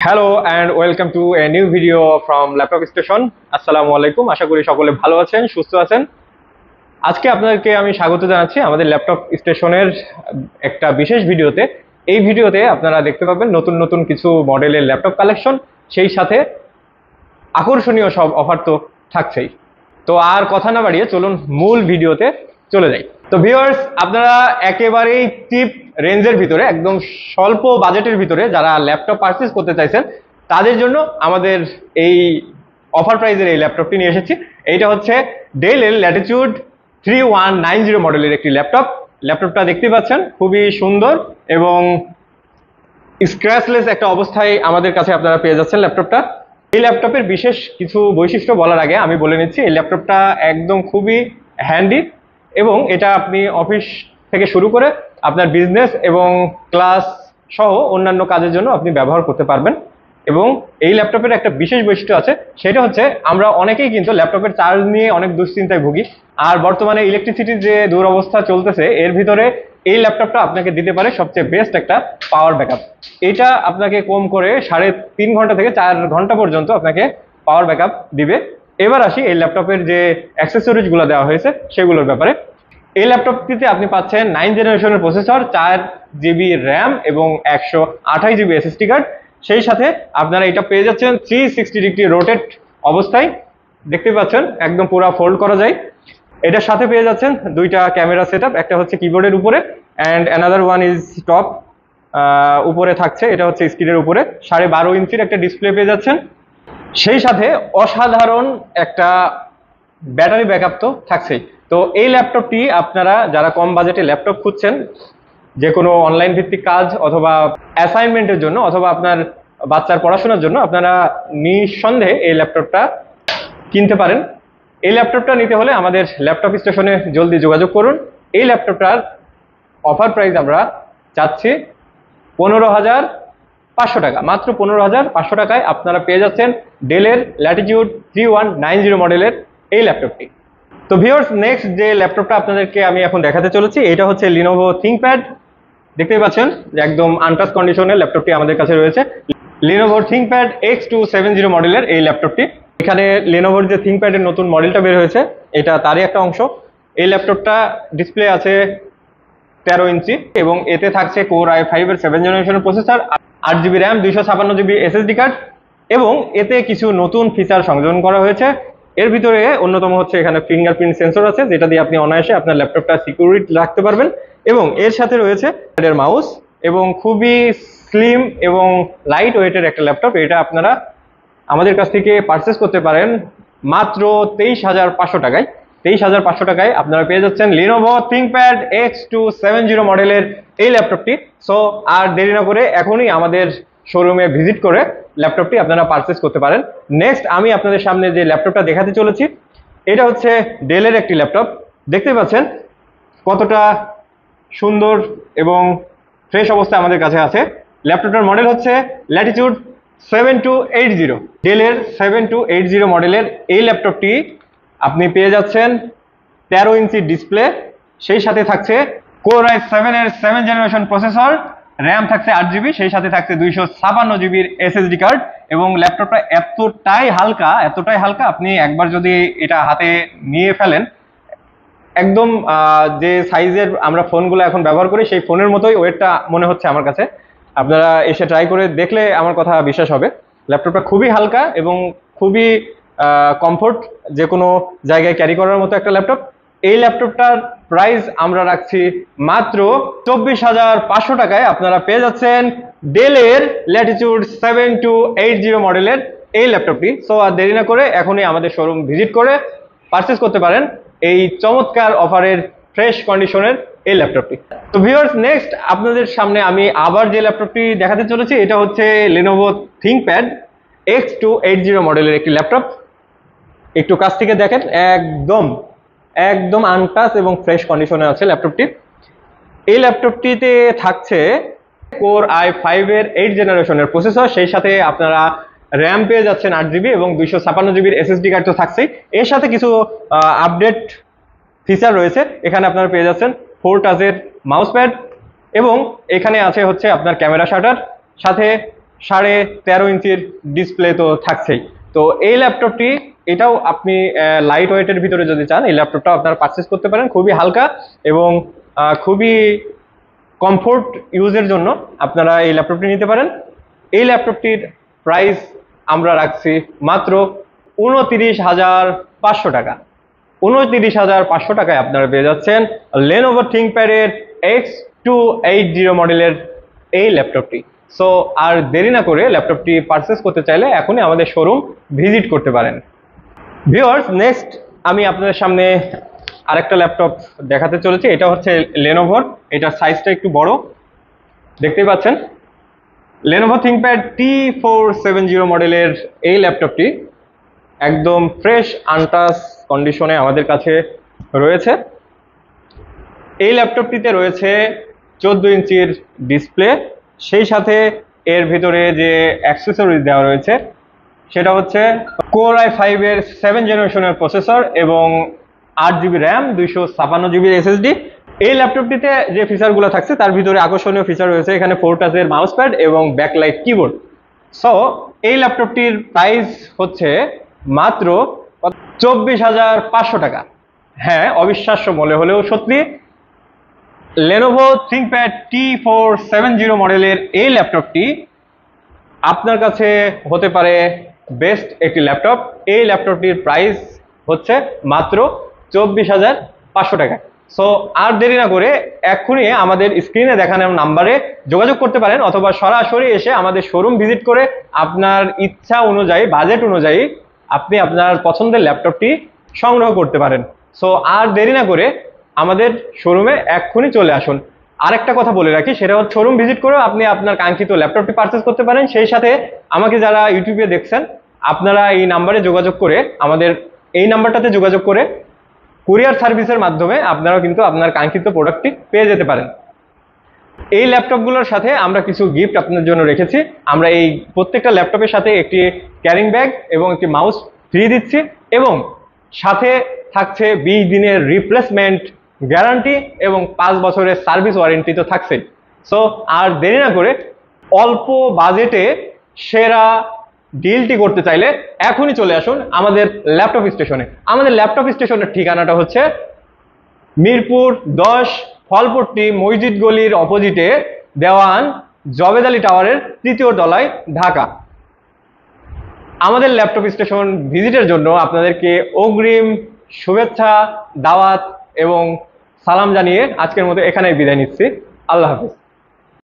Hello and welcome to a new video from Laptop Station. আসসালামু আলাইকুম, আশা করি সকলে ভালো আছেন, সুস্থ আছেন। আজকে আপনাদেরকে আমি স্বাগত জানাচ্ছি আমাদের ল্যাপটপ স্টেশনের একটা বিশেষ ভিডিওতে। এই ভিডিওতে আপনারা দেখতে পাবেন নতুন নতুন কিছু মডেলের ল্যাপটপ কালেকশন, সেই সাথে আকর্ষণীয় সব অফার তো থাকছেই। তো আর কথা না বাড়িয়ে চলুন মূল ভিডিওতে চলে যাই। তো ভিউয়ার্স, আপনারা একেবারেই চিপ রেঞ্জের ভিতরে, একদম স্বল্প বাজেটের ভিতরে যারা ল্যাপটপ পারচেজ করতে চাইছেন তাদের জন্য আমাদের এই অফার প্রাইজের এই ল্যাপটপটি নিয়ে এসেছি। এইটা হচ্ছে ডেলের ল্যাটিটিউড 3190 মডেলের একটি ল্যাপটপ। ল্যাপটপটা দেখতে পাচ্ছেন খুবই সুন্দর এবং স্ক্র্যাচলেস একটা অবস্থায় আমাদের কাছে আপনারা পেয়ে যাচ্ছেন ল্যাপটপটা। এই ল্যাপটপের বিশেষ কিছু বৈশিষ্ট্য বলার আগে আমি বলে নিচ্ছি, এই ল্যাপটপটা একদম খুবই হ্যান্ডি এবং এটা আপনি অফিস থেকে শুরু করে আপনার বিজনেস এবং ক্লাস সহ অন্যান্য কাজের জন্য আপনি ব্যবহার করতে পারবেন। এবং এই ল্যাপটপের একটা বিশেষ বৈশিষ্ট্য আছে, সেটা হচ্ছে আমরা অনেকেই কিন্তু ল্যাপটপের চার্জ নিয়ে অনেক দুশ্চিন্তায় ভুগি। আর বর্তমানে ইলেকট্রিসিটির যে দুরবস্থা চলতেছে, এর ভিতরে এই ল্যাপটপটা আপনাকে দিতে পারে সবচেয়ে বেস্ট একটা পাওয়ার ব্যাকআপ। এটা আপনাকে কম করে 3.5 ঘন্টা থেকে 4 ঘন্টা পর্যন্ত আপনাকে পাওয়ার ব্যাকআপ দিবে। এবার আসি এই ল্যাপটপের যে অ্যাক্সেসরিজগুলো দেওয়া হয়েছে সেগুলোর ব্যাপারে। এই ল্যাপটপটিতে আপনি পাচ্ছেন 9th জেনারেশনের প্রসেসর, 4GB র্যাম এবং 128GB এসএসডি কার্ড। সেই সাথে আপনারা এটা পেয়ে যাচ্ছেন 360 ডিগ্রি রোটেট অবস্থায়, দেখতে পাচ্ছেন একদম পুরো ফোল্ড করা যায়। এটার সাথে পেয়ে যাচ্ছেন দুইটা ক্যামেরা সেটআপ, একটা হচ্ছে কিবোর্ডের উপরে and another one is top উপরে থাকছে, এটা হচ্ছে স্ক্রিনের উপরে 12.5 ইঞ্চির একটা ডিসপ্লে পেয়ে যাচ্ছেন। সেই সাথে অসাধারণ একটা ব্যাটারি ব্যাকআপ তো থাকছেই। তো এই ল্যাপটপটি আপনারা যারা কম বাজেটে ল্যাপটপ খুঁজছেন, যে কোনো অনলাইন ভিত্তিক কাজ অথবা অ্যাসাইনমেন্টের জন্য অথবা আপনার বাচ্চার পড়াশোনার জন্য আপনারা নিঃসন্দেহে এই ল্যাপটপটা কিনতে পারেন। এই ল্যাপটপটা নিতে হলে আমাদের ল্যাপটপ স্টেশনে জলদি যোগাযোগ করুন। এই ল্যাপটপটার অফার প্রাইস আমরা চাচ্ছি 15,500 টাকা, মাত্র 15,500 টাকায় আপনারা পেয়ে যাচ্ছেন ডেলের ল্যাটিটিউড 3190 মডেলের এই ল্যাপটপটি। তো ভিউয়ার্স, নেক্সট যে ল্যাপটপটা আপনাদেরকে আমি এখন দেখাতে চলেছি, এটা হচ্ছে লিনোভো থিংকপ্যাড। দেখতেই পাচ্ছেন যে একদম আনটাচ কন্ডিশনের ল্যাপটপটি আমাদের কাছে রয়েছে। লিনোভো থিংকপ্যাড X270 মডেলের এই ল্যাপটপটি। এখানে লিনোভোর যে থিংকপ্যাডের নতুন মডেলটা বের হয়েছে, এটা তারই একটা অংশ। এই ল্যাপটপটা ডিসপ্লে আছে 13 ইঞ্চি এবং এতে থাকছে Core i5 এর 7th জেনারেশনের processor, 8GB RAM, 256GB SSD card এবং এতে কিছু নতুন ফিচার সংযোজন করা হয়েছে। এর ভিতরে অন্যতম হচ্ছে এখানে ফিঙ্গারপ্রিন্ট সেন্সর আছে, যেটা দিয়ে আপনি অনায়াসে আপনার ল্যাপটপটা সিকিউরিটি রাখতে পারবেন। এবং এর সাথে রয়েছে এর মাউস এবং খুবই স্লিম এবং লাইট ওয়েটের একটা ল্যাপটপ। এটা আপনারা আমাদের কাছ থেকে পারচেস করতে পারেন মাত্র 23,500 টাকায়। 23,500 টাকায় আপনারা পেয়ে যাচ্ছেন লিনোভো থিংকপ্যাড X270 মডেলের এই ল্যাপটপটি। সো আর দেরি না করে এখনই আমাদের শোরুমে ভিজিট করে ল্যাপটপটি আপনারা পারচেস করতে পারেন। নেক্সট আমি আপনাদের সামনে যে ল্যাপটপটা দেখাতে চলেছি, এটা হচ্ছে ডেলের একটি ল্যাপটপ। দেখতে পাচ্ছেন কতটা সুন্দর এবং ফ্রেশ অবস্থায় আমাদের কাছে আছে। ল্যাপটপটার মডেল হচ্ছে ল্যাটিটিউড 7280। ডেলের 7280 মডেলের এই ল্যাপটপটি আপনি পেয়ে যাচ্ছেন 13 ইঞ্চি ডিসপ্লে, সেই সাথে থাকছে Core i7 এর 7th জেনারেশন প্রসেসর, র্যাম থাকছে 8GB, সেই সাথে থাকছে 256GB এসএসডি কার্ড। এবং ল্যাপটপটা এতটাই হালকা আপনি একবার যদি এটা হাতে নিয়ে ফেলেন, একদম যে সাইজের আমরা ফোনগুলো এখন ব্যবহার করি সেই ফোনের মতোই ওয়েটটা মনে হচ্ছে আমার কাছে। আপনারা এসে ট্রাই করে দেখলে আমার কথা বিশ্বাস হবে। ল্যাপটপটা খুবই হালকা এবং খুবই কমফোর্ট, যে কোনো জায়গায় ক্যারি করার মতো একটা ল্যাপটপ। এই ল্যাপটপটার প্রাইস আমরা রাখছি মাত্র 24,500 টাকায়। আপনারা পেয়ে যাচ্ছেন ডেলের ল্যাটিটিউড 7280 মডেলের এই ল্যাপটপটি। সো আর দেরি না করে এখনই আমাদের শোরুম ভিজিট করে পারচেস করতে পারেন এই চমৎকার অফারের ফ্রেশ কন্ডিশনের এই ল্যাপটপটি। তো ভিউয়ার্স, নেক্সট আপনাদের সামনে আমি আবার যে ল্যাপটপটি দেখাতে চলেছি, এটা হচ্ছে লিনোভো থিংকপ্যাড X280 মডেলের একটি ল্যাপটপ। একটু কাছ থেকে দেখেন, একদম আনটাচ এবং ফ্রেশ কন্ডিশনে আছে ল্যাপটপটি। এই ল্যাপটপটিতে থাকছে Core i5 এর 8th জেনারেশনের প্রসেসর, সেই সাথে আপনারা র্যাম পেয়ে যাচ্ছেন 8GB এবং 256GB এসএসডি কার্ড তো থাকছেই। এর সাথে কিছু আপডেট ফিচার রয়েছে। এখানে আপনারা পেয়ে যাচ্ছেন 4 টাচের মাউস প্যাড এবং এখানে আছে হচ্ছে আপনার ক্যামেরা শাটার, সাথে 13.5 ইঞ্চির ডিসপ্লে তো থাকছেই। তো এই ল্যাপটপটি, এটাও আপনি লাইট ওয়েটের ভিতরে যদি চান, এই ল্যাপটপটাও আপনারা পারচেস করতে পারেন। খুবই হালকা এবং খুবই কমফোর্ট ইউজের জন্য আপনারা এই ল্যাপটপটি নিতে পারেন। এই ল্যাপটপটির প্রাইস আমরা রাখছি মাত্র 29,500 টাকা। 29,500 টাকায় আপনারা পেয়ে যাচ্ছেন Lenovo ThinkPad এর X280 মডেলের এই ল্যাপটপটি। সো আর দেরি না করে ল্যাপটপটি পারচেস করতে চাইলে এখনই আমাদের শোরুম ভিজিট করতে পারেন। ভিউয়ার্স, নেক্সট আমি আপনাদের সামনে আরেকটা ল্যাপটপ দেখাতে চলেছি। এটা হচ্ছে লেনোভোর, এটার সাইজটা একটু বড়, দেখতেই পাচ্ছেন। Lenovo ThinkPad T470 মডেলের এই ল্যাপটপটি একদম ফ্রেশ আনটাচ কন্ডিশনে আমাদের কাছে রয়েছে। এই ল্যাপটপটিতে রয়েছে 14 ইঞ্চির ডিসপ্লে, সেই সাথে এর ভিতরে যে অ্যাক্সেসরিজ দেওয়া রয়েছে সেটা হচ্ছে Core i5 এর 7th জেনারেশনের প্রসেসর এবং 8GB র্যাম, 256GB SSD। এই ল্যাপটপটিতে যে ফিচারগুলো থাকছে তার ভিতরে আকর্ষণীয় ফিচার রয়েছে এখানে 4 টাচের মাউস প্যাড এবং ব্যাকলাইট কিবোর্ড। সো এই ল্যাপটপটির প্রাইস হচ্ছে মাত্র 24,500 টাকা। হ্যাঁ, অবিশ্বাস্য মনে হলেও সত্যি, Lenovo ThinkPad T470 মডেলের এই ল্যাপটপটি আপনার কাছে হতে পারে বেস্ট একটি ল্যাপটপ। এই ল্যাপটপটির প্রাইস হচ্ছে মাত্র 24,500 টাকা। সো আর দেরি না করে এক্ষুনি আমাদের স্ক্রিনে দেখানো নাম্বারে যোগাযোগ করতে পারেন, অথবা সরাসরি এসে আমাদের শোরুম ভিজিট করে আপনার ইচ্ছা অনুযায়ী, বাজেট অনুযায়ী আপনি আপনার পছন্দের ল্যাপটপটি সংগ্রহ করতে পারেন। সো আর দেরি না করে আমাদের শোরুমে এক্ষুনি চলে আসুন। আরেকটা কথা বলে রাখি, সেটা হচ্ছে শোরুম ভিজিট করেও আপনি আপনার কাঙ্ক্ষিত ল্যাপটপটি পারচেস করতে পারেন। সেই সাথে আমাকে যারা ইউটিউবে দেখছেন, আপনারা এই নাম্বারে যোগাযোগ করে, আমাদের এই নাম্বারটাতে যোগাযোগ করে কুরিয়ার সার্ভিসের মাধ্যমে আপনারাও কিন্তু আপনার কাঙ্ক্ষিত প্রোডাক্টটি পেয়ে যেতে পারেন। এই ল্যাপটপগুলোর সাথে আমরা কিছু গিফট আপনাদের জন্য রেখেছি। আমরা এই প্রত্যেকটা ল্যাপটপের সাথে একটি ক্যারিং ব্যাগ এবং একটি মাউস ফ্রি দিচ্ছি, এবং সাথে থাকছে 20 দিনের রিপ্লেসমেন্ট গ্যারান্টি এবং 5 বছরের সার্ভিস ওয়ারেন্টি তো থাকছেই। সো আর দেরি না করে অল্প বাজেটে সেরা ডিলটি করতে চাইলে এখনই চলে আসুন আমাদের ল্যাপটপ স্টেশনে। আমাদের ল্যাপটপ স্টেশনের ঠিকানাটা হচ্ছে মিরপুর 10 ফলপট্টি মসজিদ গলির অপোজিটে দেওয়ান জবেদ আলী টাওয়ারের 3য় তলায়, ঢাকা। আমাদের ল্যাপটপ স্টেশন ভিজিটের জন্য আপনাদেরকে অগ্রিম শুভেচ্ছা, দাওয়াত এবং সালাম জানিয়ে আজকের মতো এখানেই বিদায় নিচ্ছি। আল্লাহ হাফেজ।